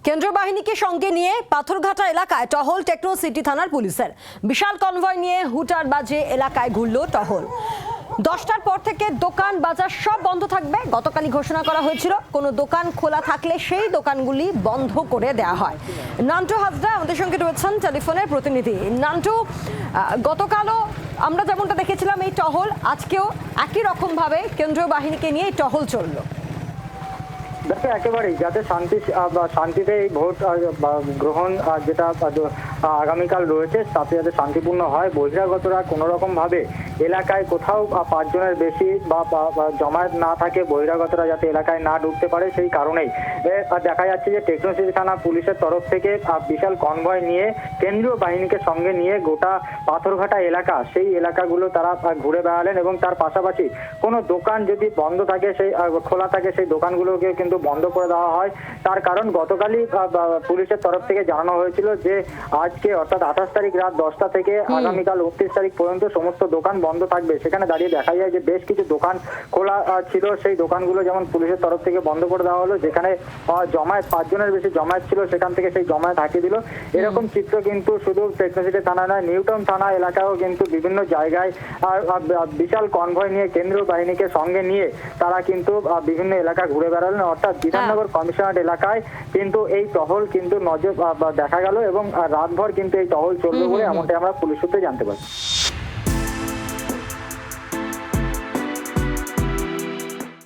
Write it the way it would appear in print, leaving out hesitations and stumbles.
কেন্দ্রীয় বাহিনীকে সঙ্গে নিয়ে পাথরঘাটা এলাকায় টহল টেকনো সিটি থানার পুলিশের। বিশাল কনভয় নিয়ে হুটার বাজে এলাকায় ঘুরল টহল। 10টার পর থেকে দোকান বাজার সব বন্ধ থাকবে। গতকালই ঘোষণা করা হয়েছিল কোনো দোকান খোলা থাকলে সেই দোকানগুলি বন্ধ করে দেওয়া হয়। নান্টু হাজরা আমাদের সঙ্গে রয়েছেন টেলিফোনের প্রতিনিধি। নান্টু, গতকালও আমরা যেমনটা দেখেছিলাম এই টহল, আজকেও একই রকমভাবে কেন্দ্রীয় বাহিনীকে নিয়ে এই টহল চলল। দেখো, একেবারেই যাতে শান্তিতে এই ভোট গ্রহণ যেটা আগামীকাল রয়েছে তাতে যাতে শান্তিপূর্ণ হয়, বহিরাগতরা কোনো রকম ভাবে এলাকায় কোথাও 5 জনের বেশি বা জমায়েত না থাকে, বহিরাগতরা যাতে এলাকায় না ঢুকতে পারে, সেই কারণেই দেখা যাচ্ছে যে টেকনো সিটি থানা পুলিশের তরফ থেকে বিশাল কনভয় নিয়ে কেন্দ্রীয় বাহিনীকে সঙ্গে নিয়ে গোটা পাথরঘাটা এলাকা, সেই এলাকাগুলো তারা ঘুরে বেড়ালেন এবং তার পাশাপাশি কোনো দোকান যদি বন্ধ থাকে, সেই খোলা থাকে, সেই দোকানগুলোকে কিন্তু বন্ধ করে দেওয়া হয়। তার কারণ গতকালই পুলিশের তরফ থেকে জানানো হয়েছিল যে আজকে অর্থাৎ 28 তারিখ রাত 10টা থেকে আগামীকাল 29 তারিখ পর্যন্ত সমস্ত দোকান বন্ধ থাকবে। সেখানে দাঁড়িয়ে দেখা যায় যে বেশ কিছু দোকান খোলা ছিল, সেই দোকানগুলো যেমন পুলিশের তরফ থেকে বন্ধ করে দেওয়া হলো। যেখানে জমায়েত 5 জনের বেশি জমায়েত ছিল, সেখান থেকে সেই জমায়েত হাঁকিয়ে দিল। এরকম চিত্র কিন্তু শুধু টেকনো সিটি থানা নয়, নিউটাউন থানা এলাকায়ও কিন্তু বিভিন্ন জায়গায় বিশাল কনভয় নিয়ে কেন্দ্রীয় বাহিনীকে সঙ্গে নিয়ে তারা কিন্তু বিভিন্ন এলাকা ঘুরে বেড়ালেন। অর্থাৎ বিধাননগর কমিশনারেট এলাকায় কিন্তু এই টহল কিন্তু নজর দেখা গেল এবং রাতভর কিন্তু এই টহল চলবে বলে এমনটাই আমরা পুলিশ সূত্রে জানতে পারি।